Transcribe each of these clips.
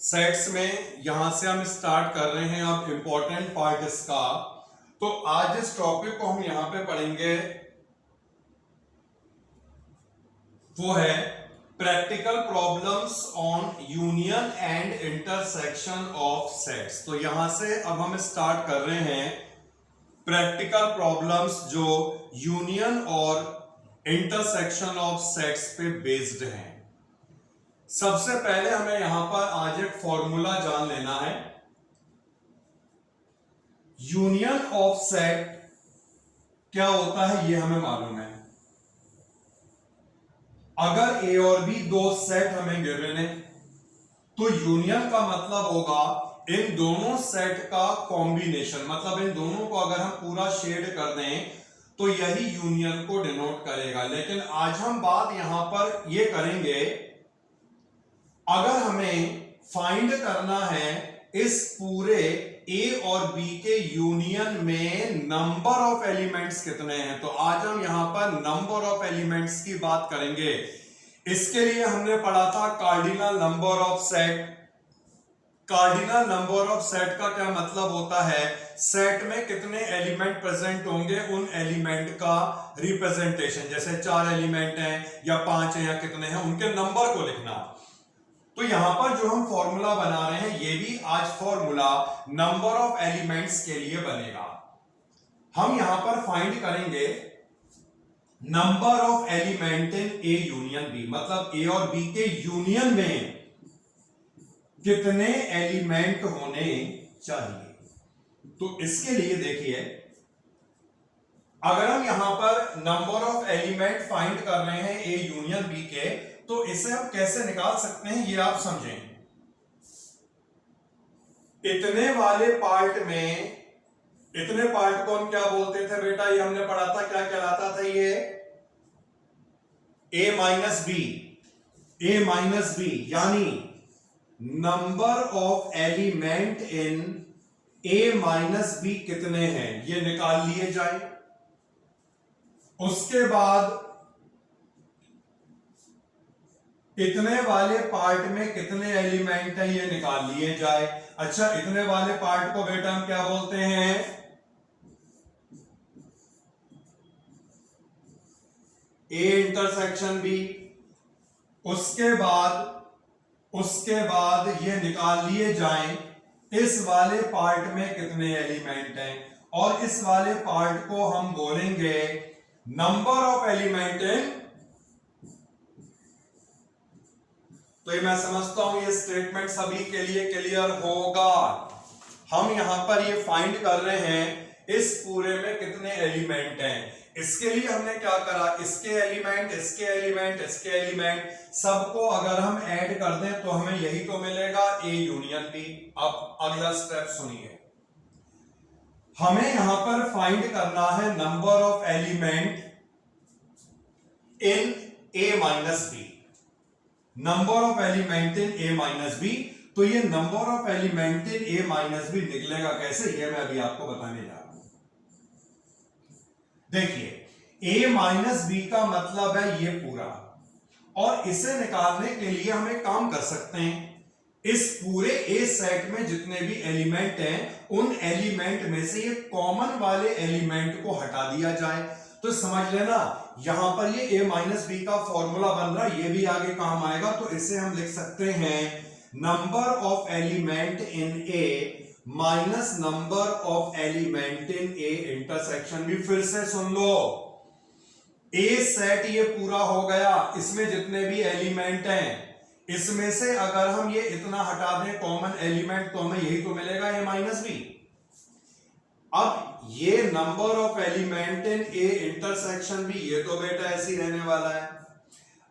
Sets में यहां से हम स्टार्ट कर रहे हैं अब इंपॉर्टेंट पार्ट इसका। तो आज इस टॉपिक को हम यहां पे पढ़ेंगे, वो है practical problems on union and intersection of sets. तो यहां से अब हम स्टार्ट कर रहे हैं प्रैक्टिकल प्रॉब्लम्स जो यूनियन और इंटरसेक्शन ऑफ सेट्स पे बेस्ड हैं। सबसे पहले हमें यहां पर आज एक फॉर्मूला जान लेना है। यूनियन ऑफ सेट क्या होता है ये हमें मालूम है। अगर ए और बी दो सेट हमें गिवन है तो यूनियन का मतलब होगा इन दोनों सेट का कॉम्बिनेशन, मतलब इन दोनों को अगर हम पूरा शेड कर दें तो यही यूनियन को डिनोट करेगा। लेकिन आज हम बात यहां पर ये करेंगे, अगर हमें फाइंड करना है इस पूरे ए और बी के यूनियन में नंबर ऑफ एलिमेंट्स कितने हैं, तो आज हम यहां पर नंबर ऑफ एलिमेंट्स की बात करेंगे। इसके लिए हमने पढ़ा था cardinal number of set. Cardinal number of set का क्या मतलब होता है, सेट में कितने एलिमेंट प्रेजेंट होंगे उन एलिमेंट का रिप्रेजेंटेशन। जैसे 4 एलिमेंट हैं या 5 हैं या कितने हैं उनके नंबर को लिखना। तो यहां पर जो हम फॉर्मूला बना रहे हैं ये भी आज फॉर्मूला नंबर ऑफ एलिमेंट्स के लिए बनेगा। हम यहां पर फाइंड करेंगे number of element in A union B, मतलब ए और बी के यूनियन में कितने एलिमेंट होने चाहिए। तो इसके लिए देखिए, अगर हम यहां पर नंबर ऑफ एलिमेंट फाइंड कर रहे हैं ए यूनियन बी के, तो इसे हम कैसे निकाल सकते हैं ये आप समझें। इतने वाले पार्ट में, इतने पार्ट को हम क्या बोलते थे बेटा, ये हमने पढ़ा था, क्या कहलाता था ये, A minus B. A minus B यानी number of element in A minus B कितने हैं ये निकाल लिए जाए। उसके बाद इतने वाले पार्ट में कितने एलिमेंट हैं ये निकाल लिए जाए। अच्छा, इतने वाले पार्ट को बेटा हम क्या बोलते हैं, ए इंटरसेक्शन बी। उसके बाद ये निकाल लिए जाएं इस वाले पार्ट में कितने एलिमेंट हैं, और इस वाले पार्ट को हम बोलेंगे नंबर ऑफ एलिमेंट इन। तो ये मैं समझता हूं ये स्टेटमेंट सभी के लिए क्लियर होगा। हम यहां पर ये फाइंड कर रहे हैं इस पूरे में कितने एलिमेंट हैं। इसके लिए हमने क्या करा, इसके एलिमेंट, इसके एलिमेंट, इसके एलिमेंट सबको अगर हम ऐड कर दें तो हमें यही तो मिलेगा, ए यूनियन बी। अब अगला स्टेप सुनिए, हमें यहां पर फाइंड करना है number of element in A minus B. Number of element in A minus B. तो ये number of element in A minus B निकलेगा कैसे, ये मैं अभी आपको बताने जा रहा हूं। देखिए, ए माइनस बी का मतलब है ये पूरा, और इसे निकालने के लिए हम एक काम कर सकते हैं, इस पूरे ए सेट में जितने भी एलिमेंट हैं उन एलिमेंट में से ये कॉमन वाले एलिमेंट को हटा दिया जाए। तो समझ लेना यहां पर ये a माइनस बी का फॉर्मूला बन रहा है, ये भी आगे काम आएगा। तो इसे हम लिख सकते हैं number of element in A minus number of element in A intersection B. फिर से सुन लो, ए सेट ये पूरा हो गया, इसमें जितने भी एलिमेंट हैं इसमें से अगर हम ये इतना हटा दें कॉमन एलिमेंट तो हमें यही तो मिलेगा, ए माइनस बी। अब ये number of element in A intersection भी, ये तो बेटा ऐसे ही रहने वाला है।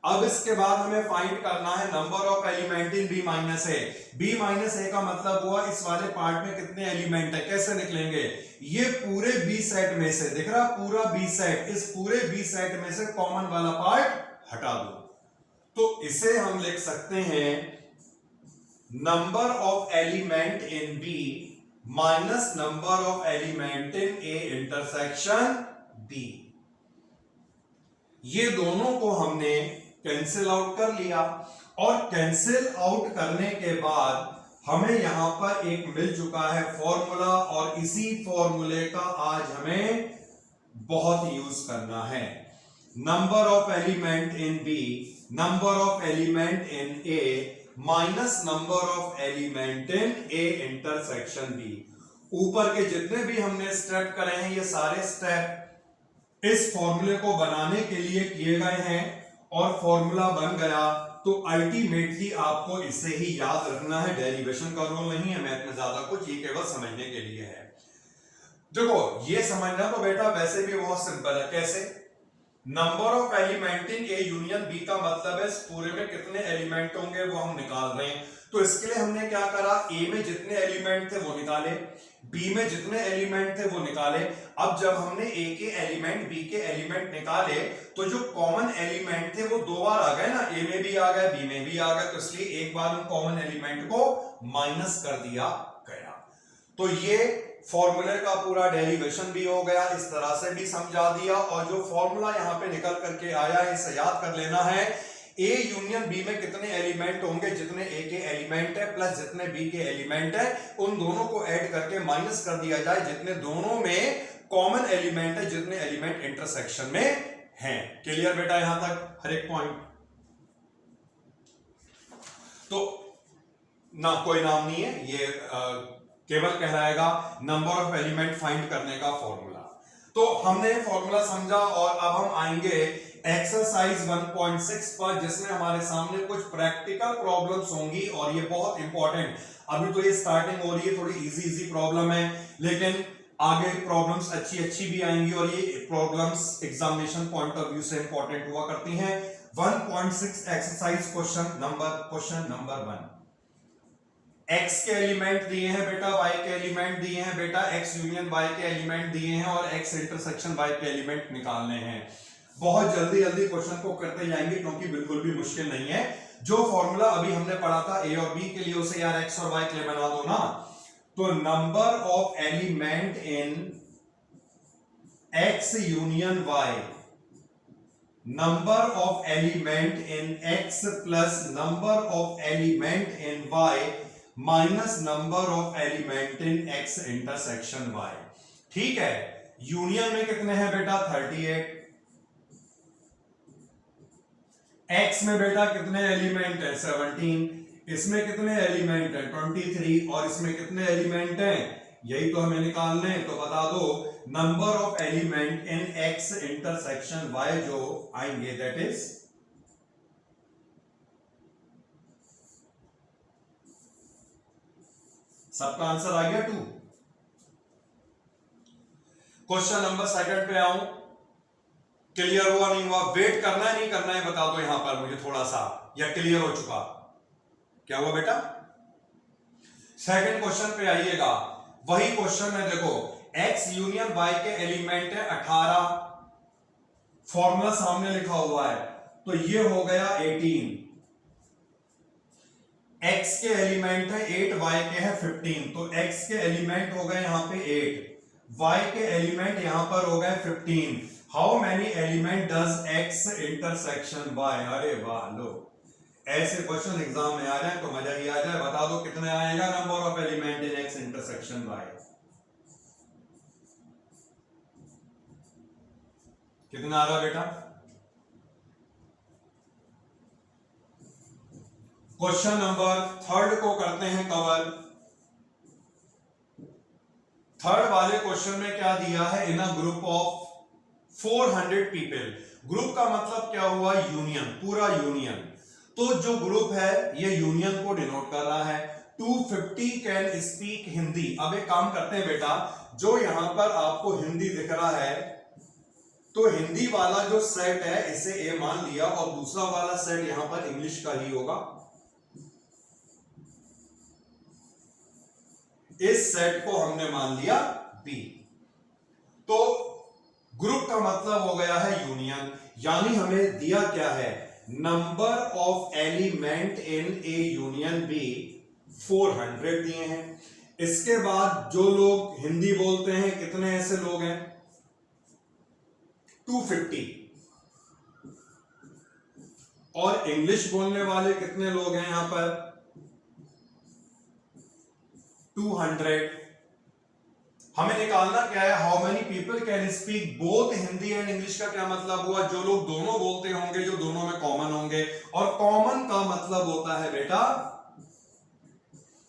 अब इसके बाद हमें फाइंड करना है number of element in B minus A. B minus A का मतलब हुआ इस वाले पार्ट में कितने एलिमेंट है। कैसे निकलेंगे, ये पूरे बी सेट में से, दिख रहा पूरा बी सेट, इस पूरे बी सेट में से कॉमन वाला पार्ट हटा दो। तो इसे हम लिख सकते हैं number of element in B minus number of element in A intersection B. ये दोनों को हमने कैंसिल आउट कर लिया, और कैंसिल आउट करने के बाद हमें यहां पर एक मिल चुका है फॉर्मूला, और इसी फॉर्मूले का आज हमें बहुत यूज करना है। Number of element in B, number of element in A minus number of element in A intersection B. ऊपर के जितने भी हमने स्टेप करे हैं, ये सारे स्टेप इस फॉर्मूले को बनाने के लिए किए गए हैं, और फॉर्मूला बन गया तो अल्टीमेटली आपको इसे ही याद रखना है। डेरिवेशन का रोल नहीं है मैथ में ज्यादा कुछ, ये केवल समझने के लिए है। देखो ये समझना तो बेटा वैसे भी बहुत सिंपल है। कैसे? Number of element in A union B का मतलब है इस पूरे में कितने एलिमेंट होंगे वो हम निकाल रहे हैं। तो इसके लिए हमने क्या करा, ए में जितने एलिमेंट थे वो निकाले, बी में जितने एलिमेंट थे वो निकाले। अब जब हमने ए के एलिमेंट बी के एलिमेंट निकाले तो जो कॉमन एलिमेंट थे वो दो बार आ गए ना, ए में भी आ गए बी में भी आ गए, तो इसलिए एक बार उन कॉमन एलिमेंट को माइनस कर दिया गया। तो ये फॉर्मूले का पूरा डेरिवेशन भी हो गया, इस तरह से भी समझा दिया, और जो फॉर्मूला यहां पे निकल करके आया है इसे याद कर लेना है। ए यूनियन बी में कितने एलिमेंट होंगे, जितने ए के एलिमेंट है प्लस जितने बी के एलिमेंट है, उन दोनों को ऐड करके माइनस कर दिया जाए जितने दोनों में कॉमन एलिमेंट है, जितने एलिमेंट इंटरसेक्शन में हैं। क्लियर बेटा यहां तक हर एक पॉइंट? तो ना कोई नाम नहीं है ये, केवल कहलाएगा नंबर ऑफ एलिमेंट फाइंड करने का फॉर्मूला। तो हमने फॉर्मूला समझा, और अब हम आएंगे एक्सरसाइज 1.6 पर, जिसमें हमारे सामने कुछ प्रैक्टिकल प्रॉब्लम्स होंगी, और ये बहुत इंपॉर्टेंट। अभी तो ये स्टार्टिंग हो रही है, थोड़ी इजी प्रॉब्लम है, लेकिन आगे प्रॉब्लम्स अच्छी भी आएंगी, और ये problems examination point of view से इंपॉर्टेंट हुआ करती हैं। 1.6 एक्सरसाइज क्वेश्चन नंबर 1। x के एलिमेंट दिए हैं बेटा, y के एलिमेंट दिए हैं बेटा, x यूनियन y के एलिमेंट दिए हैं, और x इंटरसेक्शन y के एलिमेंट निकालने हैं। बहुत जल्दी क्वेश्चन को करते जाएंगे क्योंकि बिल्कुल भी मुश्किल नहीं है। जो फॉर्मूला अभी हमने पढ़ा था a और b के लिए, उसे यार x और y के लिए बना दो ना। तो number of element in x union y, number of element in x plus number of element in y minus number of element in x intersection y। ठीक है, यूनियन में कितने हैं बेटा 38, x में बेटा कितने एलिमेंट है 17, इसमें कितने एलिमेंट है 23, और इसमें कितने एलिमेंट हैं, यही तो हमें निकालने हैं। तो बता दो number of element in x intersection y जो आएंगे, दैट इज सबका आंसर आ गया 2। क्वेश्चन नंबर 2 पे आऊं, क्लियर हुआ नहीं हुआ, वेट करना है नहीं करना है बता दो यहां पर मुझे थोड़ा सा, या क्लियर हो चुका? क्या हुआ बेटा? सेकंड क्वेश्चन पे आइएगा, वही क्वेश्चन है, देखो x यूनियन y के एलिमेंट है 18, फॉर्मूला सामने लिखा हुआ है, तो ये हो गया 18, x के एलिमेंट है 8, y के है 15, तो x के एलिमेंट हो गए यहां पे 8, y के एलिमेंट यहां पर हो गए 15। How many element does x intersection y? अरे वाह, लो ऐसे क्वेश्चन एग्जाम में आ जाए तो मजा ही आ जाए। बता दो कितने आएगा number of element in x intersection y? कितना आ रहा बेटा? क्वेश्चन नंबर 3 को करते हैं कवर। थर्ड वाले क्वेश्चन में क्या दिया है, in a group of 400 people. Group का मतलब क्या हुआ, यूनियन, पूरा यूनियन। तो जो ग्रुप है ये यूनियन को डिनोट कर रहा है। 250 कैन स्पीक हिंदी। अब एक काम करते हैं बेटा, जो यहां पर आपको हिंदी दिख रहा है, तो हिंदी वाला जो सेट है इसे ए मान लिया, और दूसरा वाला सेट यहां पर इंग्लिश का ही होगा। इस सेट को हमने मान लिया बी। तो ग्रुप का मतलब हो गया है यूनियन, यानी हमें दिया क्या है, number of element in A union B 400 दिए हैं। इसके बाद जो लोग हिंदी बोलते हैं, कितने ऐसे लोग हैं 250, और इंग्लिश बोलने वाले कितने लोग हैं यहां पर 200। हमें निकालना क्या है, how many people can speak both Hindi and English. का क्या मतलब हुआ, जो लोग दोनों बोलते होंगे, जो दोनों में कॉमन होंगे। और कॉमन का मतलब होता है बेटा,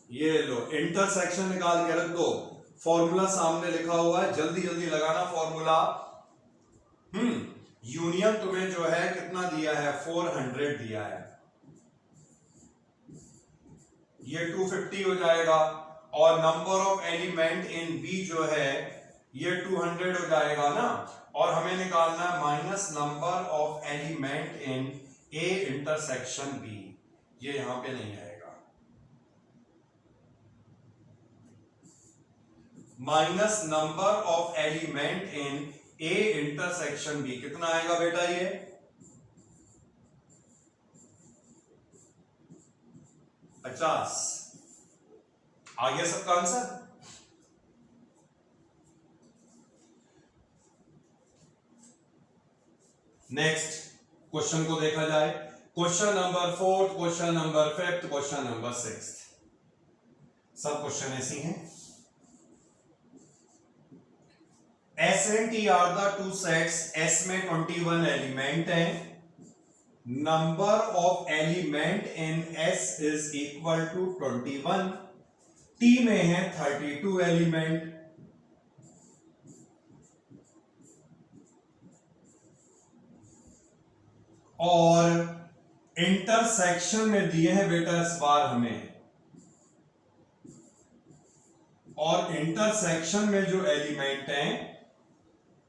ये लो इंटरसेक्शन निकाल के रख दो। फॉर्मूला सामने लिखा हुआ है, जल्दी जल्दी लगाना फॉर्मूला। यूनियन तुम्हें जो है कितना दिया है, 400 दिया है, ये 250 हो जाएगा। और number of element in B जो है ये 200 हो जाएगा ना। और हमें निकालना है minus number of element in A intersection B, ये यहां पे नहीं आएगा। Minus number of element in A intersection B कितना आएगा बेटा, ये 50। आ गया सबका आंसर। नेक्स्ट क्वेश्चन को देखा जाए। Question number 4, question number 5, question number 6, सब क्वेश्चन ऐसे हैं। S and T are the two sets, S में 21 एलिमेंट हैं। Number of element in S is equal to 21। T में है 32 एलिमेंट। और इंटरसेक्शन में दिए हैं बेटा इस बार हमें, और इंटरसेक्शन में जो एलिमेंट हैं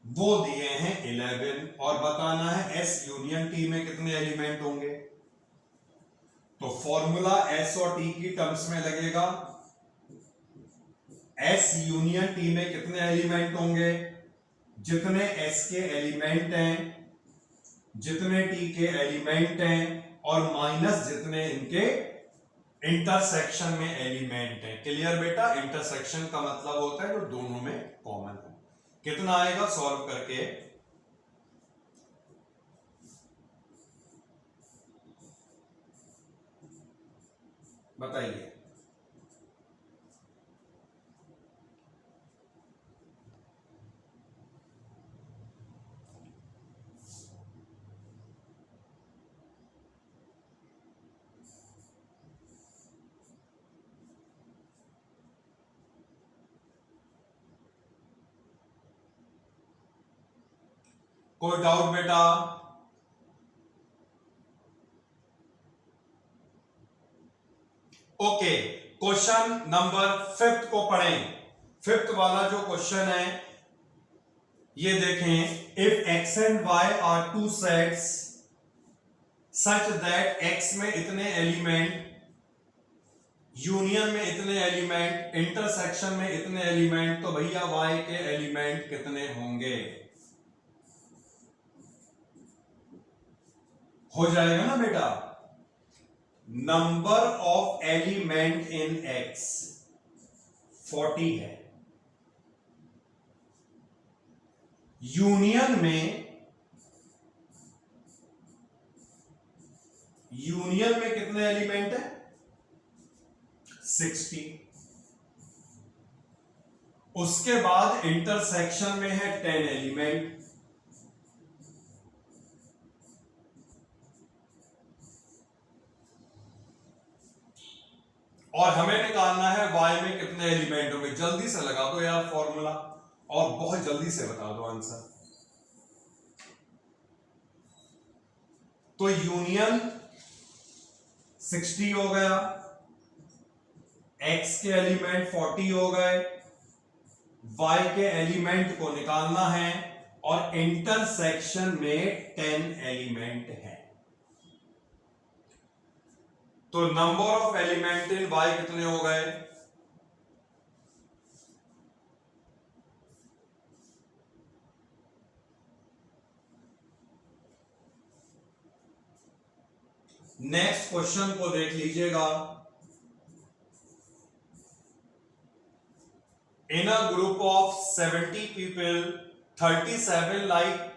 वो दिए हैं 11। और बताना है एस यूनियन टी में कितने एलिमेंट होंगे। तो फॉर्मूला एस और टी की टर्म्स में लगेगा। एस यूनियन टी में कितने एलिमेंट होंगे, जितने एस के एलिमेंट हैं, जितने टी के एलिमेंट हैं, और माइनस जितने इनके इंटरसेक्शन में एलिमेंट हैं। क्लियर बेटा, इंटरसेक्शन का मतलब होता है जो दोनों में कॉमन है। कितना आएगा सॉल्व करके, बताइए। कोई डाउट बेटा? ओके, क्वेश्चन नंबर 5 को पढ़ें। 5th वाला जो क्वेश्चन है ये देखें। If X and Y are two sets such that X में इतने एलिमेंट, यूनियन में इतने एलिमेंट, इंटरसेक्शन में इतने एलिमेंट, तो भैया वाई के एलिमेंट कितने होंगे। हो जाएगा ना बेटा। Number of element in x 40 है। यूनियन में कितने एलिमेंट है, 60। उसके बाद इंटरसेक्शन में है 10 एलिमेंट। और हमें निकालना है y में कितने एलिमेंट होंगे। जल्दी से लगा दो यार फॉर्मूला, और बहुत जल्दी से बता दो आंसर। तो यूनियन 60 हो गया, x के एलिमेंट 40 हो गए, y के एलिमेंट को निकालना है, और इंटरसेक्शन में 10 एलिमेंट है। तो number of element in y कितने हो गए, नेक्स्ट क्वेश्चन को देख लीजिएगा। In a group of 70 people 37 like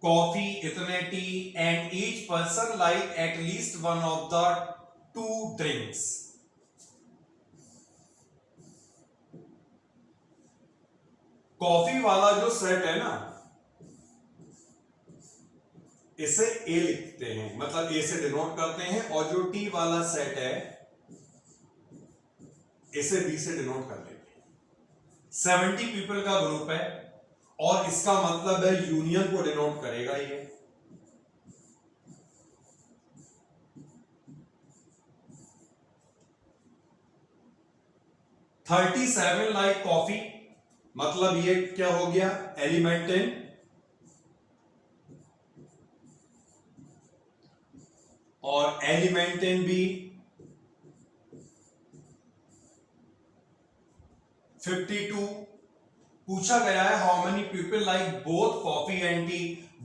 coffee, इतने tea, and each person like at least one of the 2 drinks. Coffee वाला जो सेट है ना, इसे ए लिखते हैं, मतलब ए से डिनोट करते हैं, और जो टी वाला सेट है इसे बी से डिनोट कर लेते हैं। 70 पीपल का ग्रुप है और इसका मतलब है यूनियन को डिनोट करेगा ये। $37 लाइक कॉफी, मतलब ये क्या हो गया, एलिमेंट इन, और एलिमेंट इन बी 52। पूछा गया है how many people like both coffee and T.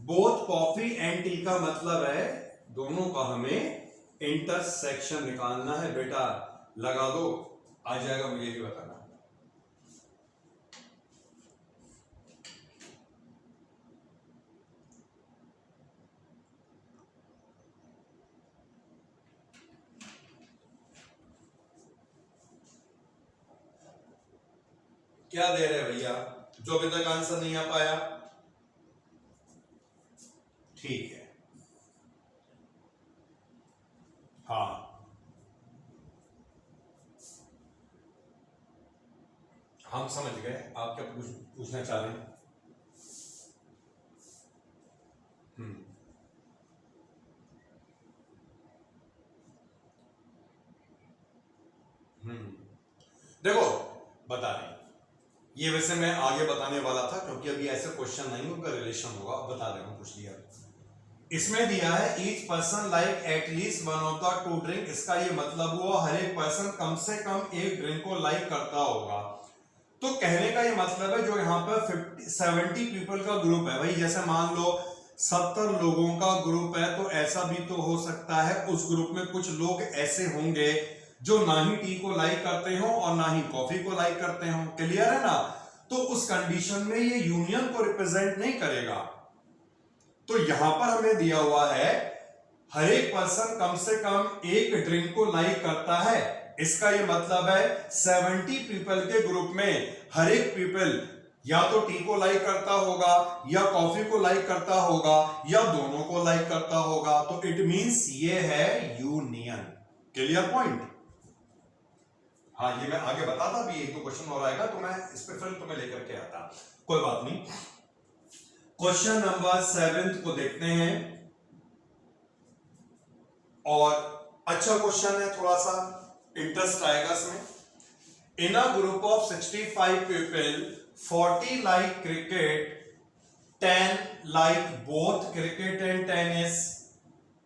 Both coffee and T का मतलब है दोनों का हमें इंटरसेक्शन निकालना है बेटा। लगा दो, आ जाएगा, मुझे भी बताना। क्या दे रहे भैया, जो अभी तक आंसर नहीं आ पाया? ठीक है, हाँ हम समझ गए आप क्या पूछना चाह रहे हैं। देखो बता रहे, ये वैसे मैं आगे बताने वाला था क्योंकि अभी ऐसे क्वेश्चन नहीं, उनका रिलेशन होगा, बता रहे हूं, पूछ लिया। इसमें दिया है each person like at least one of the two drink. इसका ये मतलब हुआ हर एक पर्सन कम से कम एक ड्रिंक को लाइक करता होगा। तो कहने का ये मतलब है जो यहाँ पर 70 पीपल का ग्रुप है भाई, जैसे मान लो 70 लोगों का ग्रुप है, तो ऐसा भी तो हो सकता है उस ग्रुप में कुछ लोग ऐसे होंगे जो ना ही टी को लाइक करते हो और ना ही कॉफी को लाइक करते हो। क्लियर है ना? तो उस कंडीशन में ये यूनियन को रिप्रेजेंट नहीं करेगा। तो यहां पर हमें दिया हुआ है हर एक पर्सन कम से कम एक ड्रिंक को लाइक करता है। इसका ये मतलब है 70 पीपल के ग्रुप में हर एक पीपल या तो टी को लाइक करता होगा या कॉफी को लाइक करता होगा या दोनों को लाइक करता होगा। तो इट मींस ये है यूनियन। Clear point? हाँ, ये मैं आगे बताता भी, एक तो क्वेश्चन और आएगा तो मैं इस पे फिर तुम्हें लेकर के आता, कोई बात नहीं। क्वेश्चन नंबर 7 को देखते हैं, और अच्छा क्वेश्चन है, थोड़ा सा इंटरेस्ट आएगा इसमें। In a group of 65 people 40 like cricket, 10 like both cricket and tennis.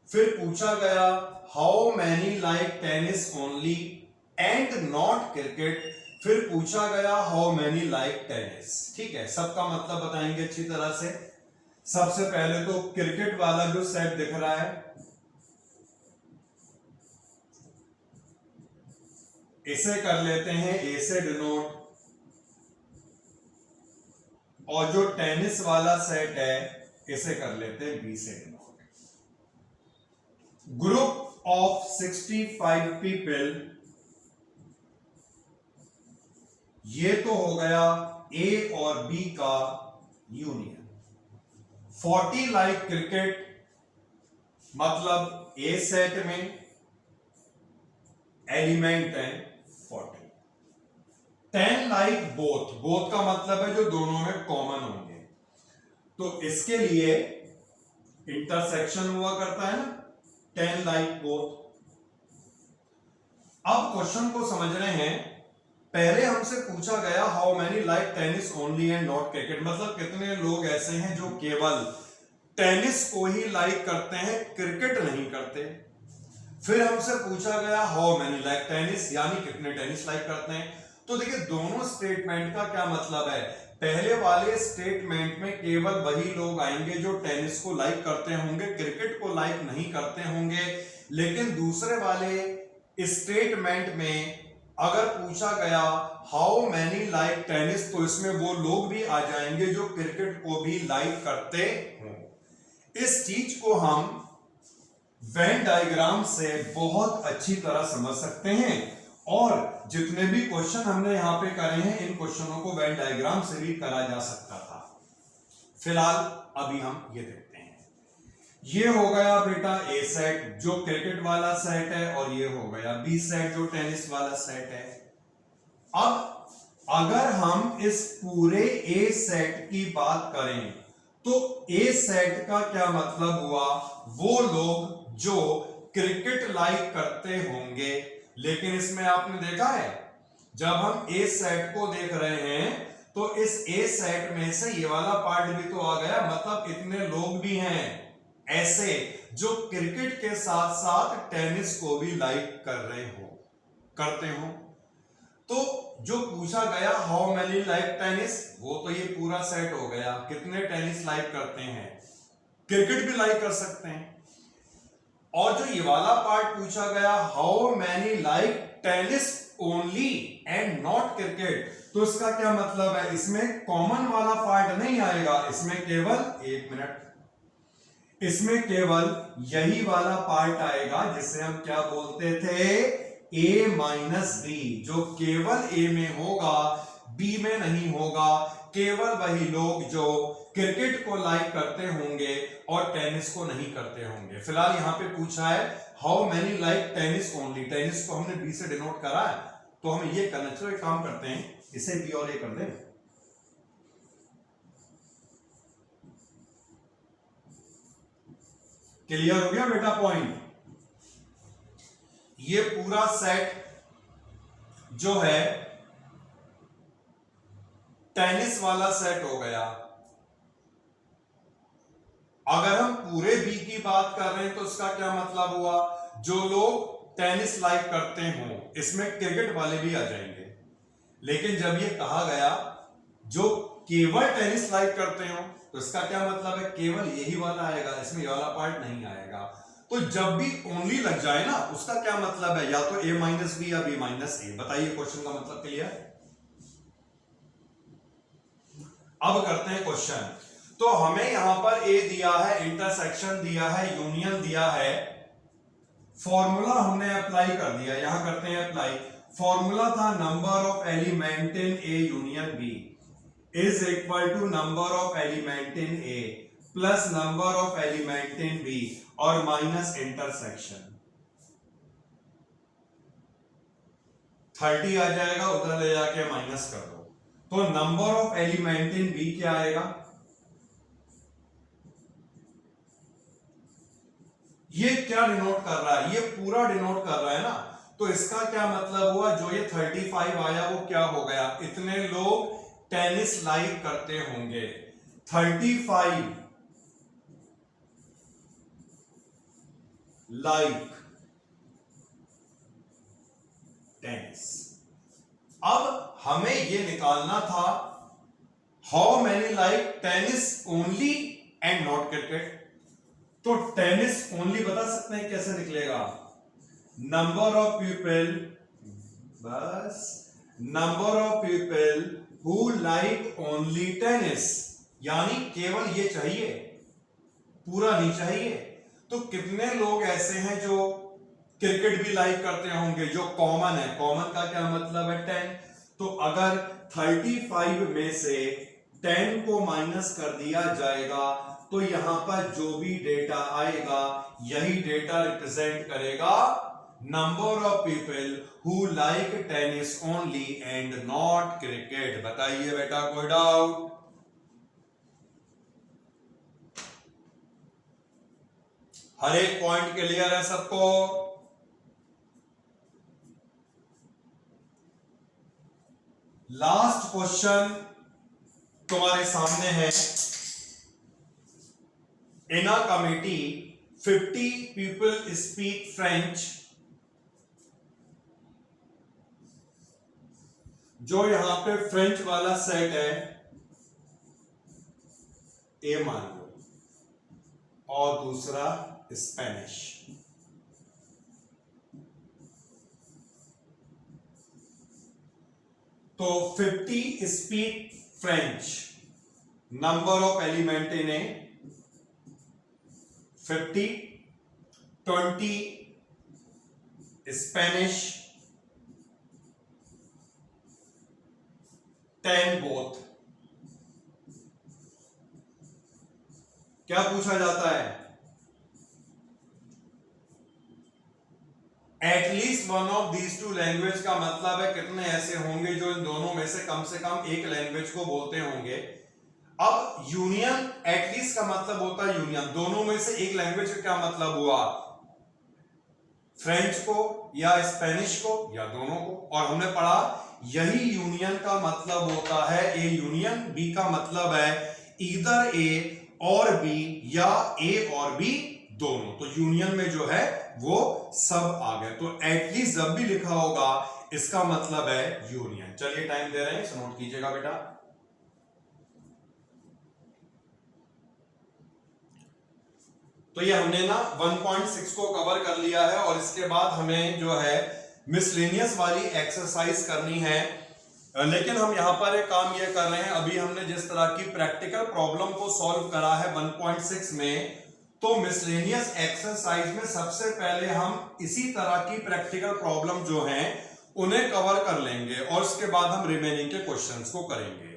फिर पूछा गया how many like tennis only and not cricket. फिर पूछा गया हाउ मैनी लाइक टेनिस। ठीक है, सबका मतलब बताएंगे अच्छी तरह से। सबसे पहले तो क्रिकेट वाला जो सेट दिख रहा है इसे कर लेते हैं ए से डिनोट, और जो टेनिस वाला सेट है इसे कर लेते हैं बी से डिनोट। ग्रुप ऑफ 65 पीपल, ये तो हो गया ए और बी का यूनियन। 40 लाइक क्रिकेट मतलब ए सेट में एलिमेंट है 40। 10 लाइक बोथ, बोथ का मतलब है जो दोनों में कॉमन होंगे, तो इसके लिए इंटरसेक्शन हुआ करता है ना, 10 लाइक बोथ। अब क्वेश्चन को समझ रहे हैं। पहले हमसे पूछा गया how many like tennis only and not cricket, मतलब कितने लोग ऐसे हैं जो केवल टेनिस को ही लाइक करते हैं, क्रिकेट नहीं करते। फिर हमसे पूछा गया हाउ मैनी लाइक टेनिस, यानी कितने टेनिस लाइक करते हैं। तो देखिए दोनों स्टेटमेंट का क्या मतलब है। पहले वाले स्टेटमेंट में केवल वही लोग आएंगे जो टेनिस को लाइक करते होंगे, क्रिकेट को लाइक नहीं करते होंगे। लेकिन दूसरे वाले स्टेटमेंट में अगर पूछा गया हाउ मैनी लाइक टेनिस, तो इसमें वो लोग भी आ जाएंगे जो क्रिकेट को भी लाइक करते हों। इस चीज को हम वेन डायग्राम से बहुत अच्छी तरह समझ सकते हैं। और जितने भी क्वेश्चन हमने यहां पे करे हैं इन क्वेश्चनों को वेन डायग्राम से भी करा जा सकता था। फिलहाल अभी हम ये देखते हैं। ये हो गया बेटा ए सेट जो क्रिकेट वाला सेट है, और ये हो गया बी सेट जो टेनिस वाला सेट है। अब अगर हम इस पूरे ए सेट की बात करें तो ए सेट का क्या मतलब हुआ, वो लोग जो क्रिकेट लाइक करते होंगे। लेकिन इसमें आपने देखा है जब हम ए सेट को देख रहे हैं तो इस ए सेट में से ये वाला पार्ट भी तो आ गया, मतलब इतने लोग भी हैं ऐसे जो क्रिकेट के साथ साथ टेनिस को भी लाइक करते हो। तो जो पूछा गया हाउ मैनी लाइक टेनिस, वो तो ये पूरा सेट हो गया, कितने टेनिस लाइक करते हैं, क्रिकेट भी लाइक कर सकते हैं। और जो ये वाला पार्ट पूछा गया how many like tennis only and not cricket, तो इसका क्या मतलब है, इसमें कॉमन वाला पार्ट नहीं आएगा, इसमें केवल एक मिनट, इसमें केवल यही वाला पार्ट आएगा जिसे हम क्या बोलते थे, ए माइनस बी, जो केवल ए में होगा, बी में नहीं होगा। केवल वही लोग जो क्रिकेट को लाइक करते होंगे और टेनिस को नहीं करते होंगे। फिलहाल यहां पे पूछा है how many like tennis only, tennis को हमने बी से डिनोट करा है, तो हमें ये करना चाहिए, काम करते हैं इसे बी और ए कर दें। क्लियर हो गया बेटा पॉइंट। ये पूरा सेट जो है टेनिस वाला सेट हो गया। अगर हम पूरे बी की बात कर रहे हैं तो इसका क्या मतलब हुआ, जो लोग टेनिस लाइक करते हो, इसमें क्रिकेट वाले भी आ जाएंगे। लेकिन जब ये कहा गया जो केवल टेनिस लाइक करते हो, तो इसका क्या मतलब है, केवल यही वाला आएगा, इसमें ये वाला पार्ट नहीं आएगा। तो जब भी ओनली लग जाए ना, उसका क्या मतलब है, या तो ए माइनस बी या बी माइनस ए। बताइए क्वेश्चन का मतलब क्लियर। अब करते हैं क्वेश्चन। तो हमें यहां पर ए दिया है, इंटरसेक्शन दिया है, यूनियन दिया है, फॉर्मूला हमने अप्लाई कर दिया, यहां करते हैं अप्लाई। फॉर्मूला था number of element in A union B is equal to number of element in A plus number of element in B और माइनस इंटरसेक्शन। 30 आ जाएगा, उधर ले जाके माइनस कर दो, तो number of element in B क्या आएगा, ये क्या डिनोट कर रहा है, ये पूरा डिनोट कर रहा है ना। तो इसका क्या मतलब हुआ, जो ये 35 आया वो क्या हो गया, इतने लोग टेनिस लाइक करते होंगे। 35 लाइक टेनिस। अब हमें ये निकालना था how many like tennis only and not cricket. तो टेनिस ओनली बता सकते हैं कैसे निकलेगा, नंबर ऑफ पीपल, बस number of people who like only tennis, यानी केवल ये चाहिए, पूरा नहीं चाहिए। तो कितने लोग ऐसे हैं जो क्रिकेट भी लाइक करते होंगे, जो कॉमन है, कॉमन का क्या मतलब है 10। तो अगर 35 में से 10 को माइनस कर दिया जाएगा तो यहां पर जो भी डेटा आएगा यही डेटा रिप्रेजेंट करेगा number of people who like tennis only and not cricket. बताइए बेटा कोई डाउट। हर एक पॉइंट क्लियर है सबको। लास्ट क्वेश्चन तुम्हारे सामने है। In a committee 50 people speak French. जो यहां पे फ्रेंच वाला सेट है ए मान लो, और दूसरा स्पेनिश। तो 50 speak French, number of element in A 50, 20 Spanish 10 both. क्या पूछा जाता है? At least one of these two language का मतलब है कितने ऐसे होंगे जो इन दोनों में से कम एक लैंग्वेज को बोलते होंगे। अब यूनियन, एटलीस्ट का मतलब होता है यूनियन, दोनों में से एक लैंग्वेज का क्या मतलब हुआ? फ्रेंच को या स्पेनिश को या दोनों को। और हमने पढ़ा यही यूनियन का मतलब होता है ए यूनियन, बी का मतलब है ईदर ए और बी या ए और बी दोनों। तो यूनियन में जो है वो सब आ गए। तो एटलीस्ट जब भी लिखा होगा इसका मतलब है यूनियन। चलिए टाइम दे रहे हैं, इसे नोट कीजिएगा बेटा। तो ये हमने ना 1.6 को कवर कर लिया है और इसके बाद हमें जो है मिसलेनियस वाली एक्सरसाइज करनी है। लेकिन हम यहां पर एक काम ये कर रहे हैं, अभी हमने जिस तरह की प्रैक्टिकल प्रॉब्लम को सॉल्व करा है 1.6 में, तो मिसलेनियस एक्सरसाइज में सबसे पहले हम इसी तरह की प्रैक्टिकल प्रॉब्लम जो हैं उन्हें कवर कर लेंगे और उसके बाद हम रिमेनिंग के क्वेश्चंस को करेंगे।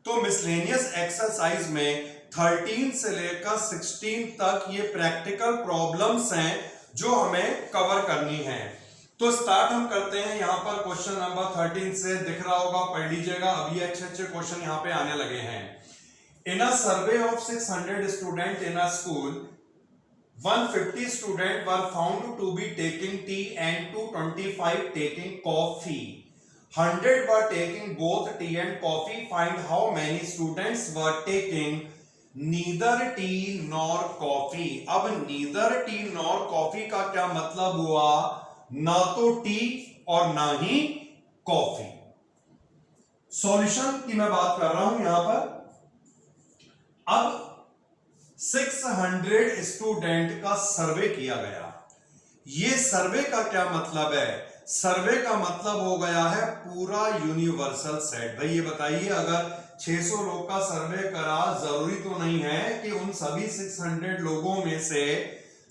तो मिसलेनियस एक्सरसाइज में 13 से लेकर 16 तक ये प्रैक्टिकल प्रॉब्लम्स हैं जो हमें कवर करनी है। तो स्टार्ट हम करते हैं यहां पर क्वेश्चन नंबर 13 से। दिख रहा होगा, पढ़ लीजिएगा। अभी अच्छे अच्छे क्वेश्चन यहां पे आने लगे हैं। In a survey of 600 students in a school, 150 students were found to be taking tea and 225 taking coffee. 100 were taking both tea and coffee. Find how many students were taking neither tea nor coffee. अब neither tea nor coffee का क्या मतलब हुआ? ना तो T और ना ही coffee. Solution की मैं बात कर रहा हूं यहां पर। अब 600 स्टूडेंट का सर्वे किया गया। ये सर्वे का क्या मतलब है? सर्वे का मतलब हो गया है पूरा यूनिवर्सल सेट। भाई ये बताइए, अगर 600 लोग का सर्वे करा, जरूरी तो नहीं है कि उन सभी 600 लोगों में से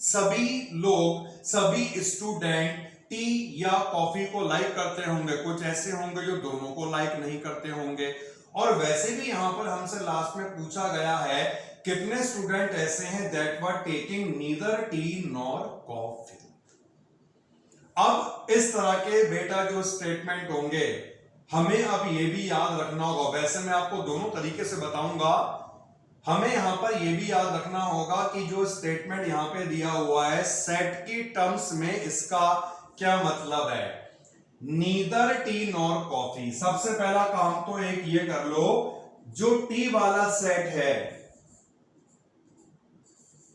सभी लोग, सभी स्टूडेंट टी या कॉफी को लाइक करते होंगे। कुछ ऐसे होंगे जो दोनों को लाइक नहीं करते होंगे। और वैसे भी यहां पर हमसे लास्ट में पूछा गया है कितने स्टूडेंट ऐसे हैं that were taking neither T nor coffee. अब इस तरह के बेटा जो स्टेटमेंट होंगे हमें अब ये भी याद रखना होगा। वैसे मैं आपको दोनों तरीके से बताऊंगा। हमें यहां पर यह भी याद रखना होगा कि जो स्टेटमेंट यहां पे दिया हुआ है सेट की टर्म्स में, इसका क्या मतलब है? Neither T nor coffee. सबसे पहला काम तो एक ये कर लो, जो टी वाला सेट है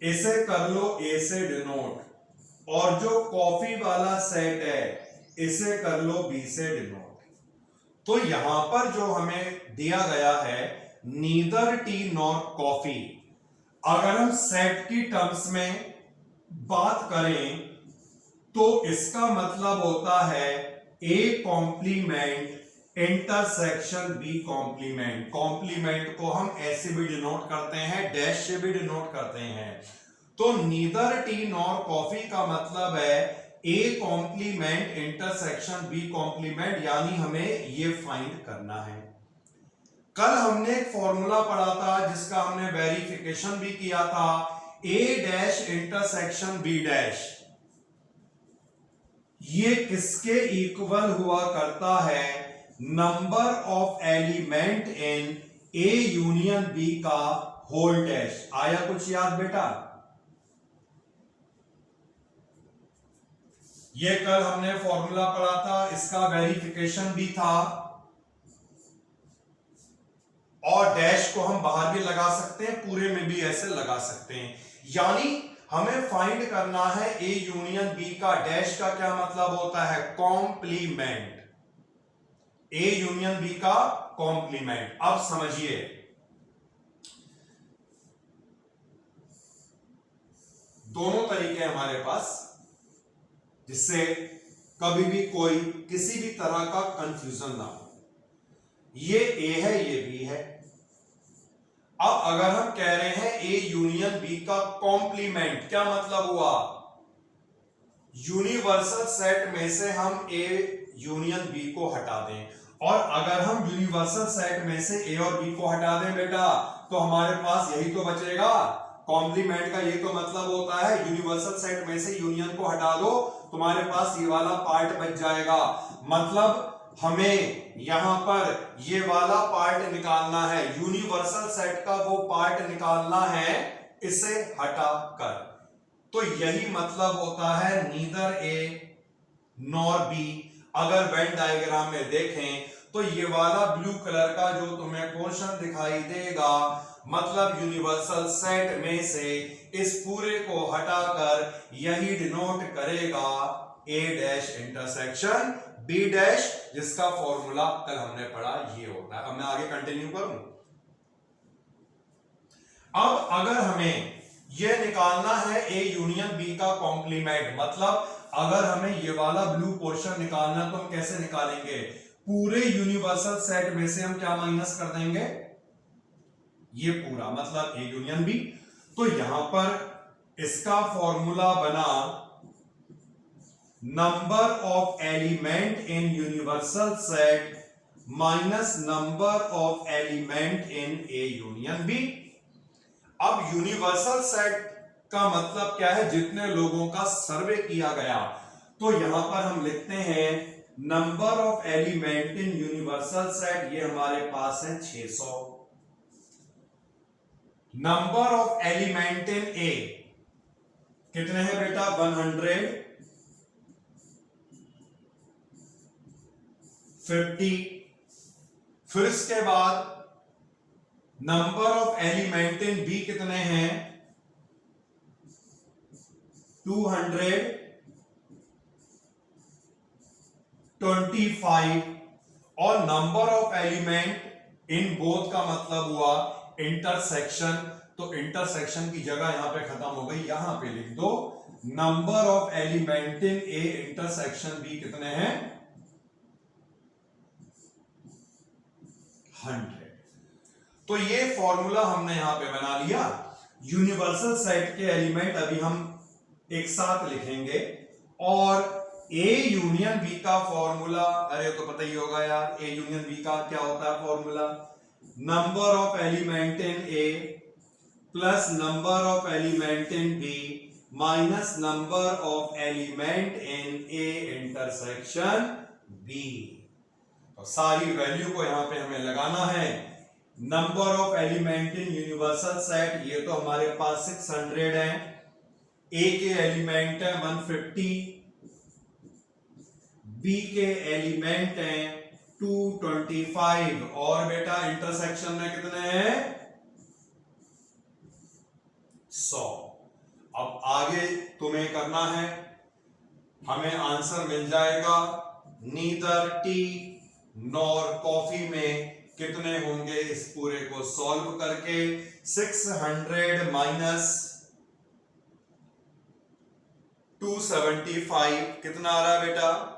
इसे कर लो ए से डिनोट, और जो कॉफी वाला सेट है इसे कर लो बी से डिनोट। तो यहां पर जो हमें दिया गया है नीदर टी नॉर कॉफी, अगर हम सेट की टर्म्स में बात करें तो इसका मतलब होता है A complement intersection B complement. Complement को हम ऐसे भी डिनोट करते हैं, डैश से भी डिनोट करते हैं। तो नीदर टी नॉर कॉफी का मतलब है A complement intersection B complement, यानी हमें ये फाइंड करना है। कल हमने एक फॉर्मूला पढ़ा था जिसका हमने वेरिफिकेशन भी किया था, A dash intersection B dash. ये किसके इक्वल हुआ करता है? Number of element in A union B का होल डैश। आया कुछ याद बेटा? ये कल हमने फॉर्मूला पढ़ा था, इसका वेरिफिकेशन भी था। और डैश को हम बाहर भी लगा सकते हैं, पूरे में भी ऐसे लगा सकते हैं। यानी हमें फाइंड करना है ए यूनियन बी का डैश का क्या मतलब होता है? कॉम्प्लीमेंट। ए यूनियन बी का कॉम्प्लीमेंट। अब समझिए, दोनों तरीके हमारे पास जिससे कभी भी कोई किसी भी तरह का कंफ्यूजन ना हो। ये ए है, ये बी है। अब अगर हम कह रहे हैं ए यूनियन बी का कॉम्प्लीमेंट, क्या मतलब हुआ? यूनिवर्सल सेट में से हम ए यूनियन बी को हटा दें। और अगर हम यूनिवर्सल सेट में से ए और बी को हटा दें बेटा तो हमारे पास यही तो बचेगा। कॉम्प्लीमेंट का ये तो मतलब होता है यूनिवर्सल सेट में से यूनियन को हटा दो, तुम्हारे पास ये वाला पार्ट बच जाएगा। मतलब हमें यहां पर ये वाला पार्ट निकालना है, यूनिवर्सल सेट का वो पार्ट निकालना है इसे हटाकर। तो यही मतलब होता है नीदर ए नॉर बी। अगर वेन डायग्राम में देखें तो ये वाला ब्लू कलर का जो तुम्हें पोर्शन दिखाई देगा मतलब यूनिवर्सल सेट में से इस पूरे को हटाकर यही डिनोट करेगा ए डैश इंटरसेक्शन बी डैश, जिसका फॉर्मूला कल हमने पढ़ा ये होता है। अब मैं आगे कंटिन्यू करूं। अब अगर हमें यह निकालना है ए यूनियन बी का कॉम्प्लीमेंट, मतलब अगर हमें ये वाला ब्लू पोर्शन निकालना तो हम कैसे निकालेंगे? पूरे यूनिवर्सल सेट में से हम क्या माइनस कर देंगे? ये पूरा, मतलब ए यूनियन बी। तो यहां पर इसका फॉर्मूला बना number of element in universal set minus number of element in A union B. अब यूनिवर्सल सेट का मतलब क्या है? जितने लोगों का सर्वे किया गया। तो यहां पर हम लिखते हैं number of element in universal set, ये हमारे पास है 600। Number of element in A कितने हैं बेटा? 150। फिर इसके बाद number of element in B कितने हैं? 225। और number of element in both का मतलब हुआ इंटरसेक्शन। तो इंटरसेक्शन की जगह यहां पे खत्म हो गई, यहां पे लिख दो number of element in A intersection B कितने हैं? 100। तो ये फॉर्मूला हमने यहां पे बना लिया। यूनिवर्सल सेट के एलिमेंट अभी हम एक साथ लिखेंगे और ए यूनियन बी का फॉर्मूला, अरे तो पता ही होगा यार, ए यूनियन बी का क्या होता है formula? Number of element in A plus number of element in B minus number of element in A intersection B. तो सारी वैल्यू को यहां पे हमें लगाना है। Number of element in universal set, ये तो हमारे पास 600 है। ए के एलिमेंट है 150, बी के एलिमेंट हैं 225 और बेटा इंटरसेक्शन में कितने हैं? 100। अब आगे तुम्हें करना है, हमें आंसर मिल जाएगा नीदर टी नॉर कॉफी में कितने होंगे इस पूरे को सॉल्व करके। 600 माइनस 275 कितना आ रहा है बेटा?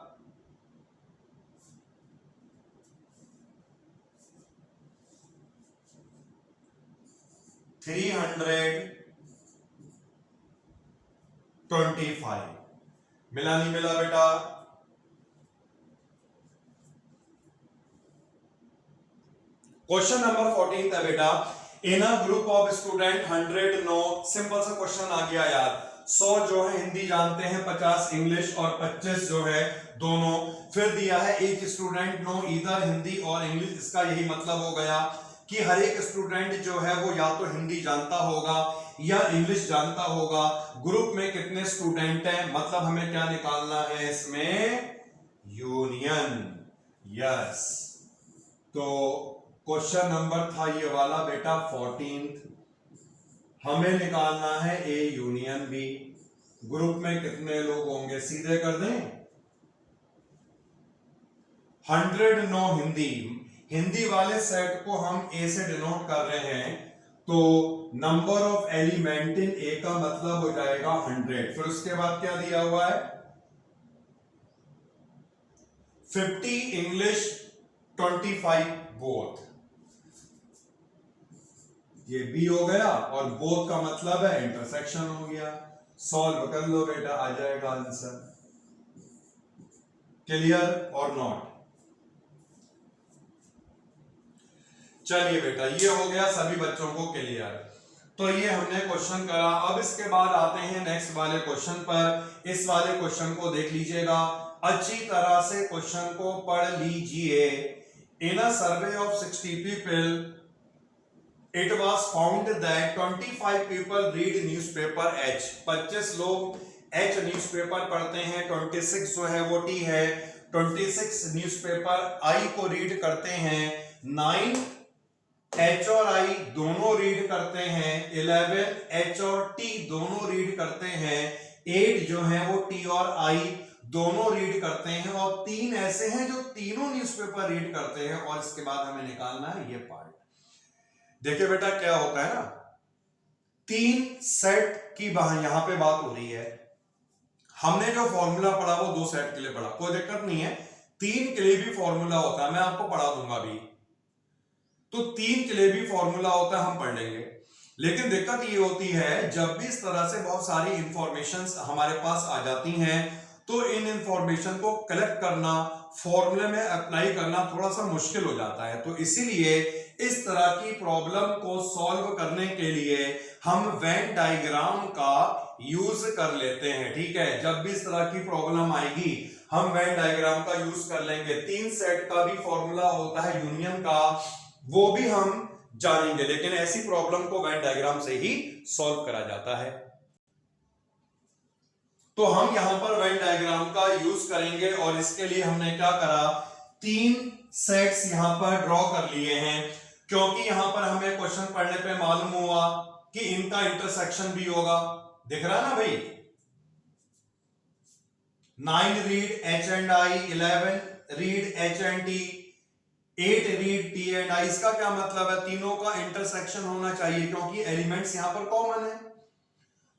325। मिला नहीं मिला बेटा? क्वेश्चन नंबर 14 था बेटा, in a group of student 100 no, simple सा क्वेश्चन आ गया यार। 100 जो है हिंदी जानते हैं, 50 इंग्लिश और 25 जो है दोनों। फिर दिया है एक स्टूडेंट नो इधर हिंदी और इंग्लिश। इसका यही मतलब हो गया कि हर एक स्टूडेंट जो है वो या तो हिंदी जानता होगा या इंग्लिश जानता होगा। ग्रुप में कितने स्टूडेंट हैं, मतलब हमें क्या निकालना है इसमें? यूनियन। यस, तो क्वेश्चन नंबर था ये वाला बेटा 14। हमें निकालना है ए यूनियन बी। ग्रुप में कितने लोग होंगे सीधे कर दें। 100 नो हिंदी, हिंदी वाले सेट को हम ए से डिनोट कर रहे हैं, तो नंबर ऑफ एलिमेंट इन ए का मतलब हो जाएगा 100। फिर उसके बाद क्या दिया हुआ है? 50 इंग्लिश 25 बोथ। ये बी हो गया और बोथ का मतलब है इंटरसेक्शन हो गया। सॉल्व कर लो बेटा, आ जाएगा आंसर। क्लियर और नॉट? चलिए बेटा, ये हो गया सभी बच्चों को क्लियर। तो ये हमने क्वेश्चन करा। अब इसके बाद आते हैं नेक्स्ट वाले क्वेश्चन पर। इस वाले क्वेश्चन को देख लीजिएगा, अच्छी तरह से क्वेश्चन को पढ़ लीजिए। In a survey of 60 people it was found that 25 people read newspaper H. 25 लोग एच न्यूज़पेपर पढ़ते हैं, 26 जो है वो टी है, 26 न्यूज़पेपर आई को रीड करते हैं, 9 एच और आई दोनों रीड करते हैं, 11 एच और टी दोनों रीड करते हैं, 8 जो है वो टी और आई दोनों रीड करते हैं, और 3 ऐसे हैं जो तीनों न्यूज़पेपर रीड करते हैं। और इसके बाद हमें निकालना है ये पार्ट। देखिए बेटा, क्या होता है ना, 3 सेट की यहां पे बात हो रही है। हमने जो फॉर्मूला पढ़ा वो 2 सेट के लिए पढ़ा, कोई दिक्कत नहीं है। 3 के लिए भी फॉर्मूला होता है, मैं आपको पढ़ा दूंगा अभी। तो 3 के लिए भी फॉर्मूला होता है, हम पढ़ लेंगे। लेकिन दिक्कत ये होती है, जब भी इस तरह से बहुत सारी इंफॉर्मेशंस हमारे पास आ जाती हैं, तो इन इंफॉर्मेशन को कलेक्ट करना, फॉर्मूले में अप्लाई करना थोड़ा सा मुश्किल हो जाता है। तो इसीलिए इस तरह की प्रॉब्लम को सॉल्व करने के लिए हम वेन डायग्राम का यूज कर लेते हैं। ठीक है, जब भी इस तरह की प्रॉब्लम आएगी हम वेन डायग्राम का यूज कर लेंगे। 3 सेट का भी फॉर्मूला होता है यूनियन का, वो भी हम जानेंगे, लेकिन ऐसी प्रॉब्लम को वेन डायग्राम से ही सॉल्व करा जाता है। तो हम यहां पर वेन डायग्राम का यूज करेंगे, और इसके लिए हमने क्या करा, 3 सेट्स यहां पर ड्रॉ कर लिए हैं, क्योंकि यहां पर हमें क्वेश्चन पढ़ने पे मालूम हुआ कि इनका इंटरसेक्शन भी होगा। दिख रहा है ना भाई, 9 read H and I, 11 read H and T, 8 read T and I. इसका क्या मतलब है, तीनों का इंटरसेक्शन होना चाहिए, क्योंकि एलिमेंट्स यहां पर कॉमन है।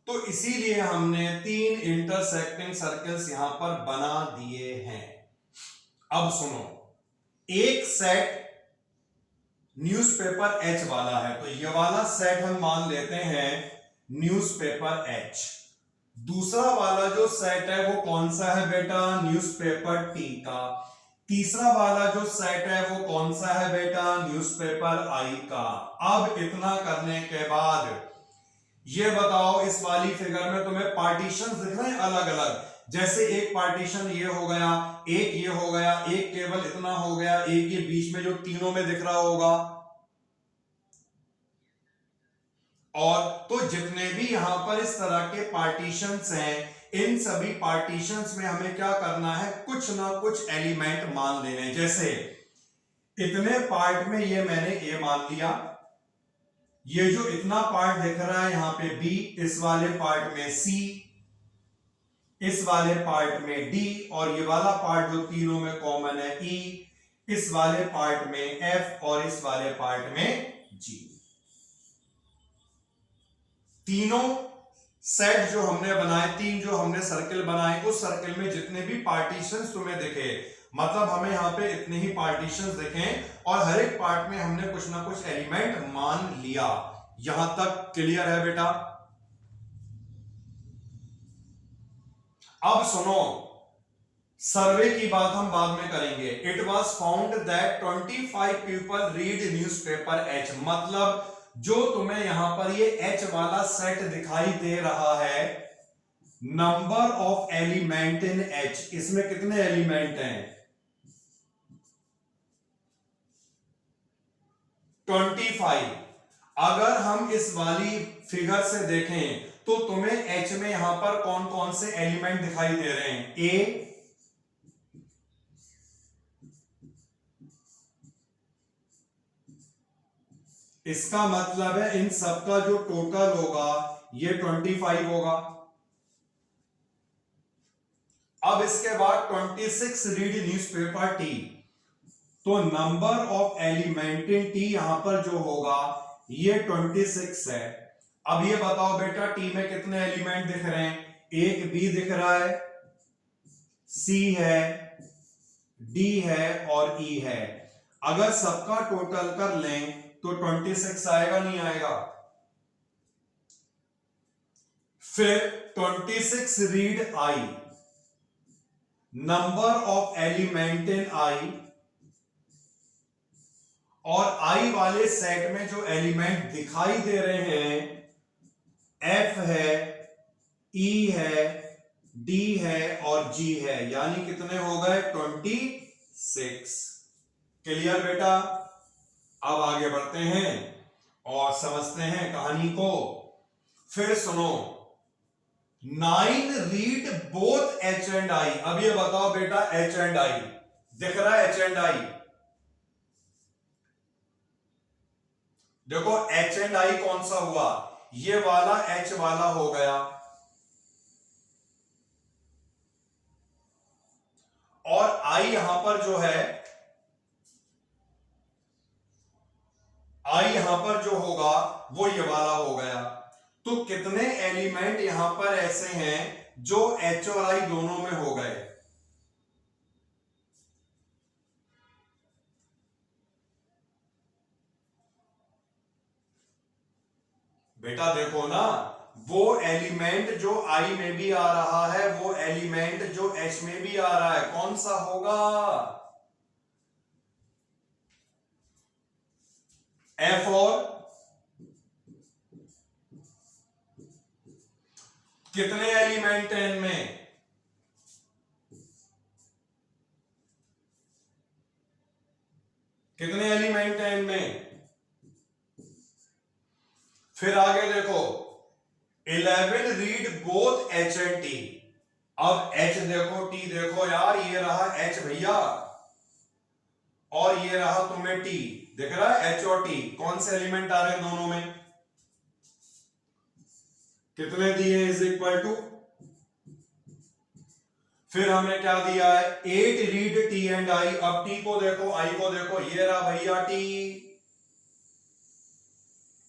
तो इसीलिए हमने 3 इंटरसेक्टिंग सर्कल्स यहां पर बना दिए हैं। अब सुनो, एक सेट न्यूज़पेपर एच वाला है, तो ये वाला सेट हम मान लेते हैं न्यूज़पेपर एच। दूसरा वाला जो सेट है वो कौन सा है बेटा, न्यूज़पेपर टी का। तीसरा वाला जो सेट है वो कौन सा है बेटा, न्यूज़पेपर आई का। अब इतना करने के बाद ये बताओ, इस वाली फिगर में तुम्हें पार्टीशंस दिख रहे हैं अलग अलग। जैसे एक पार्टीशन ये हो गया, एक ये हो गया, एक केवल इतना हो गया, एक ये बीच में जो तीनों में दिख रहा होगा। और तो जितने भी यहां पर इस तरह के पार्टीशंस हैं, इन सभी पार्टीशंस में हमें क्या करना है, कुछ ना कुछ एलिमेंट मान लेने। जैसे इतने पार्ट में ये मैंने ए मान लिया, ये जो इतना पार्ट दिख रहा है यहां पे बी, इस वाले पार्ट में सी, इस वाले पार्ट में डी, और ये वाला पार्ट जो तीनों में कॉमन है ई, इस वाले पार्ट में एफ, और इस वाले पार्ट में जी। तीनों सेट जो हमने बनाए, 3 जो हमने सर्किल बनाए, उस सर्किल में जितने भी पार्टीशंस तुम्हें दिखे, मतलब हमें यहां पे इतने ही पार्टीशंस दिखे, और हर एक पार्ट में हमने कुछ ना कुछ एलिमेंट मान लिया। यहां तक क्लियर है बेटा? अब सुनो, सर्वे की बात हम बाद में करेंगे। It was found that 25 people read newspaper H, मतलब जो तुम्हें यहां पर ये एच वाला सेट दिखाई दे रहा है, number of element in H, इसमें कितने एलिमेंट हैं, 25। अगर हम इस वाली फिगर से देखें तो तुम्हें एच में यहां पर कौन कौन से एलिमेंट दिखाई दे रहे हैं, ए, इसका मतलब है इन सबका जो टोटल होगा ये 25 होगा। अब इसके बाद 26 रीड न्यूज़पेपर टी, तो number of element in T यहां पर जो होगा ये 26 है। अब ये बताओ बेटा, टी में कितने एलिमेंट दिख रहे हैं, एक बी दिख रहा है, सी है, डी है और ई है। अगर सबका टोटल कर लें तो 26 आएगा, नहीं आएगा? फिर 26 read I, number of element in I और आई वाले सेट में जो एलिमेंट दिखाई दे रहे हैं एफ है, ई है, डी है और जी है, यानी कितने हो गए 26। क्लियर बेटा। अब आगे बढ़ते हैं और समझते हैं कहानी को। फिर सुनो, 9 read both H and I. अब ये बताओ बेटा, एच एंड आई दिख रहा है? एच एंड आई देखो, एच एंड आई कौन सा हुआ? ये वाला एच वाला हो गया, और आई यहां पर जो है, आई यहां पर जो होगा वो ये वाला हो गया। तो कितने एलिमेंट यहां पर ऐसे हैं जो एच और आई दोनों में हो गए? बेटा देखो ना, वो एलिमेंट जो आई में भी आ रहा है, वो एलिमेंट जो एच में भी आ रहा है, कौन सा होगा? एफ। और कितने एलिमेंट हैं इनमें? कितने एलिमेंट हैं इनमें? फिर आगे देखो, 11 read both H and T. अब एच देखो, टी देखो यार, ये रहा एच भैया और ये रहा तुम्हें टी। दिख रहा है एच और टी? कौन से एलिमेंट आ रहे हैं दोनों में? कितने दिए? इज इक्वल टू, फिर हमने क्या दिया है? 8 रीड टी एंड आई। अब टी को देखो, आई को देखो, ये रहा भैया टी,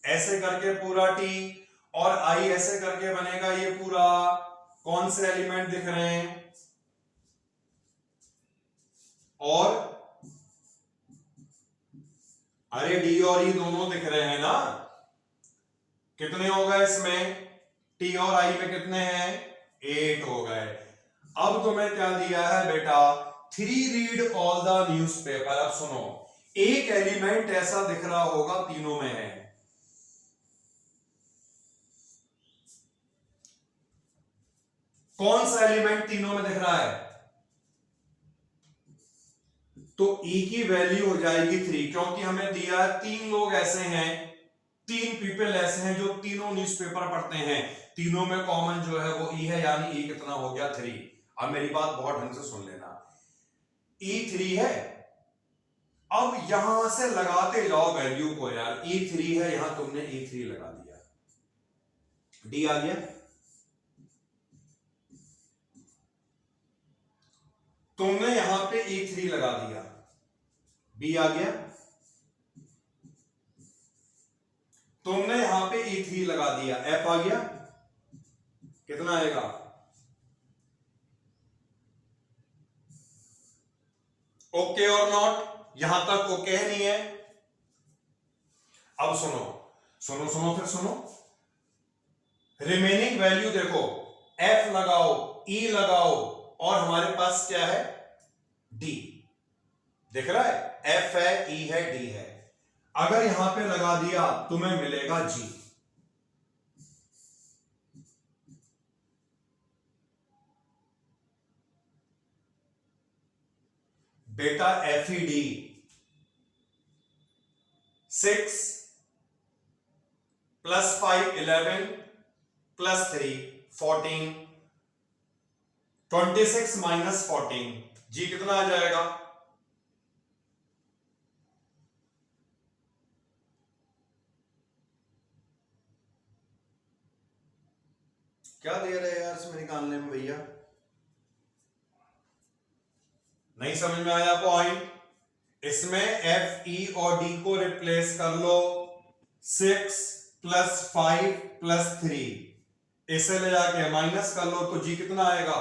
ऐसे करके पूरा टी, और आई ऐसे करके बनेगा ये पूरा। कौन से एलिमेंट दिख रहे हैं? और अरे डी और ई दोनों दिख रहे हैं ना। कितने हो गए इसमें? टी और आई में कितने हैं? 8 हो गए। अब तुम्हें क्या दिया है बेटा? 3 रीड ऑल द न्यूज़पेपर। अब सुनो, एक एलिमेंट ऐसा दिख रहा होगा तीनों में है। कौन सा एलिमेंट तीनों में दिख रहा है? तो ई की वैल्यू हो जाएगी 3, क्योंकि हमें दिया है 3 लोग ऐसे हैं, 3 पीपल ऐसे हैं जो तीनों न्यूज़पेपर पढ़ते हैं। तीनों में कॉमन जो है वो ई है, यानी ई कितना हो गया? 3। अब मेरी बात बहुत ढंग से सुन लेना, ई 3 है। अब यहां से लगाते जाओ वैल्यू को यार। ई 3 है, यहां तुमने ई 3 लगा दिया, डी आ गया। तुमने यहां पे E3 लगा दिया, B आ गया। तुमने यहां पे E3 लगा दिया, F आ गया। कितना आएगा? ओके और नॉट? यहां तक ओके है, नहीं है? अब सुनो सुनो सुनो, फिर सुनो, रिमेनिंग वैल्यू देखो, F लगाओ, E लगाओ, और हमारे पास क्या है? डी। दिख रहा है? एफ है, ई है, डी है। अगर यहां पे लगा दिया तुम्हें मिलेगा जी। बेटा एफ ई डी 6 + 5 11 + 3 14, 26 - 14, जी कितना आ जाएगा? क्या दे रहे हैं यार इसमें निकालने में भैया? नहीं समझ में आया पॉइंट? इसमें एफ ई और डी को रिप्लेस कर लो। 6 + 5 + 3, इसे ले जाके माइनस कर लो, तो जी कितना आएगा?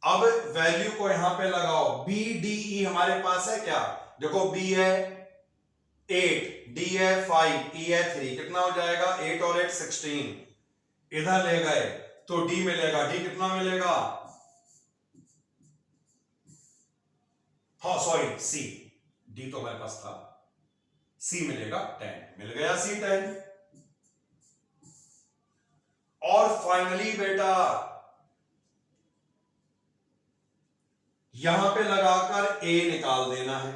अब वैल्यू को यहां पे लगाओ, बी डी ई हमारे पास है क्या? देखो, बी है 8, डी है 5, ई है 3, कितना हो जाएगा? 8 और 8 16। इधर ले गए तो डी मिलेगा, डी कितना मिलेगा? हाँ सॉरी सी, डी तो हमारे पास था, सी मिलेगा 10, मिल गया सी 10। और फाइनली बेटा यहां पे लगाकर ए निकाल देना है,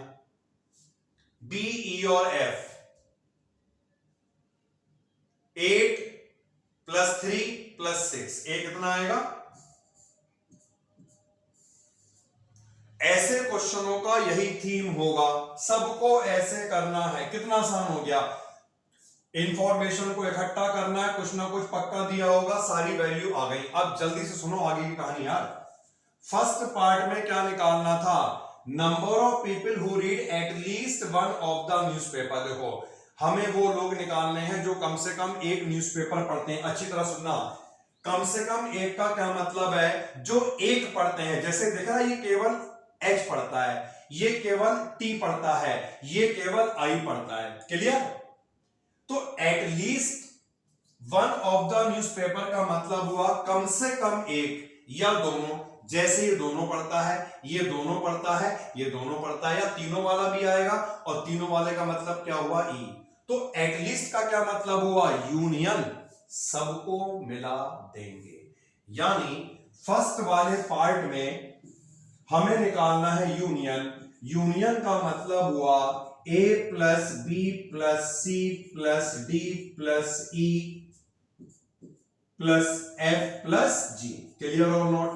बी ई और एफ, 8 + 3 + 6, ए कितना आएगा। ऐसे क्वेश्चनों का यही थीम होगा, सबको ऐसे करना है। कितना आसान हो गया, इंफॉर्मेशन को इकट्ठा करना है, कुछ ना कुछ पक्का दिया होगा, सारी वैल्यू आ गई। अब जल्दी से सुनो आगे की कहानी यार। फर्स्ट पार्ट में क्या निकालना था, number of people who read at least one of the newspaper. देखो हमें वो लोग निकालने हैं जो कम से कम एक न्यूज़पेपर पढ़ते हैं। अच्छी तरह सुनना, कम से कम एक का क्या मतलब है, जो एक पढ़ते हैं। जैसे देखा है, ये केवल एच पढ़ता है, ये केवल टी पढ़ता है, ये केवल आई पढ़ता है। क्लियर। तो at least one of the newspaper का मतलब हुआ कम से कम एक या दोनों। जैसे ये दोनों पढ़ता है, ये दोनों पढ़ता है, ये दोनों पढ़ता है, या तीनों वाला भी आएगा, और तीनों वाले का मतलब क्या हुआ, ई। तो एटलीस्ट का क्या मतलब हुआ, यूनियन, सबको मिला देंगे। यानी फर्स्ट वाले पार्ट में हमें निकालना है यूनियन। यूनियन का मतलब हुआ a + b + c + d + e + f + g। Clear और नॉट,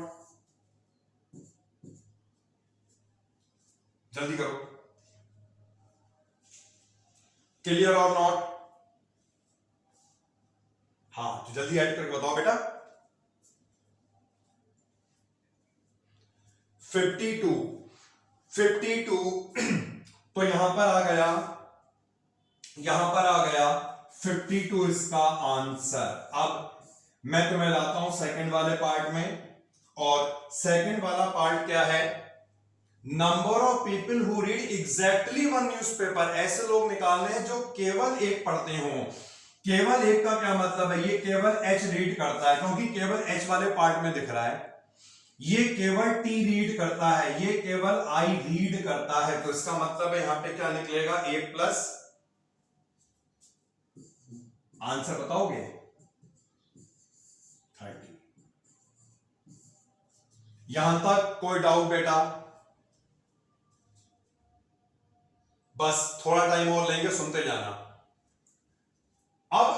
जल्दी करो, क्लियर और नॉट। हाँ तो जल्दी ऐड करके बताओ बेटा। 52 तो यहां पर आ गया, यहां पर आ गया 52 इसका आंसर। अब मैं तुम्हें लाता हूं सेकंड वाले पार्ट में, और सेकंड वाला पार्ट क्या है, number of people who read exactly one newspaper. ऐसे लोग निकालने हैं जो केवल एक पढ़ते हों। केवल एक का क्या मतलब है, ये केवल एच रीड करता है, क्योंकि केवल एच वाले पार्ट में दिख रहा है। ये केवल टी रीड करता है, ये केवल आई रीड करता है। तो इसका मतलब है यहां पे क्या निकलेगा, ए प्लस, आंसर बताओगे 30। यहां तक कोई डाउट बेटा? बस थोड़ा टाइम और लेंगे, सुनते जाना। अब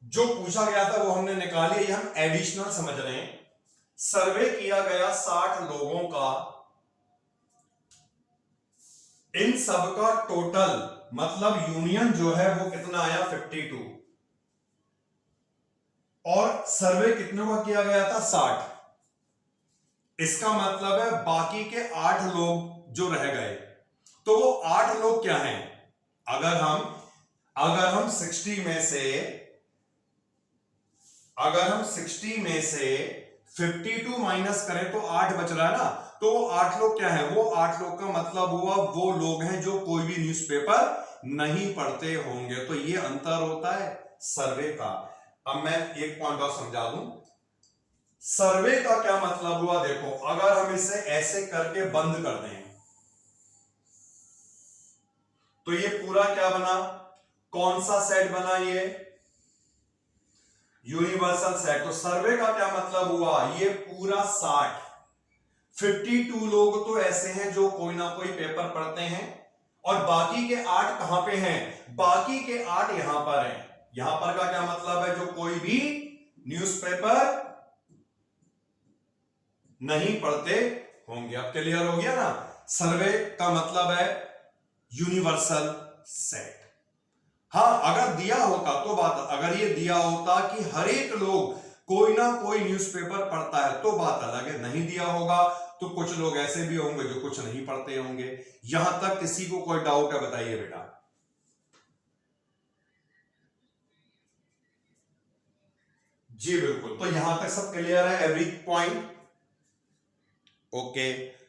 जो पूछा गया था वो हमने निकाली, ये हम एडिशनल समझ रहे हैं। सर्वे किया गया 60 लोगों का, इन सबका टोटल मतलब यूनियन जो है वो कितना आया, 52। और सर्वे कितनों का किया गया था, 60। इसका मतलब है बाकी के 8 लोग जो रह गए, तो वो 8 लोग क्या हैं, अगर हम 60 में से, अगर हम 60 में से 52 माइनस करें तो 8 बच रहा है ना। तो वो 8 लोग क्या है, वो 8 लोग का मतलब हुआ वो लोग हैं जो कोई भी न्यूज़पेपर नहीं पढ़ते होंगे। तो ये अंतर होता है सर्वे का। अब मैं एक पॉइंट और समझा दूं, सर्वे का क्या मतलब हुआ। देखो अगर हम इसे ऐसे करके बंद कर दें तो ये पूरा क्या बना, कौन सा सेट बना, ये यूनिवर्सल सेट। तो सर्वे का क्या मतलब हुआ, ये पूरा 60। 52 लोग तो ऐसे हैं जो कोई ना कोई पेपर पढ़ते हैं, और बाकी के 8 कहां पे हैं, बाकी के 8 यहां पर हैं। यहां पर का क्या मतलब है, जो कोई भी न्यूज़पेपर नहीं पढ़ते होंगे। अब क्लियर हो गया ना, सर्वे का मतलब है यूनिवर्सल सेट। हाँ अगर दिया होता तो बात, अगर ये दिया होता कि हर एक लोग कोई ना कोई न्यूज़पेपर पढ़ता है तो बात अलग है। नहीं दिया होगा तो कुछ लोग ऐसे भी होंगे जो कुछ नहीं पढ़ते होंगे। यहां तक किसी को कोई डाउट है, बताइए बेटा। जी बिल्कुल, तो यहां तक सब क्लियर है, एवरी पॉइंट ओके।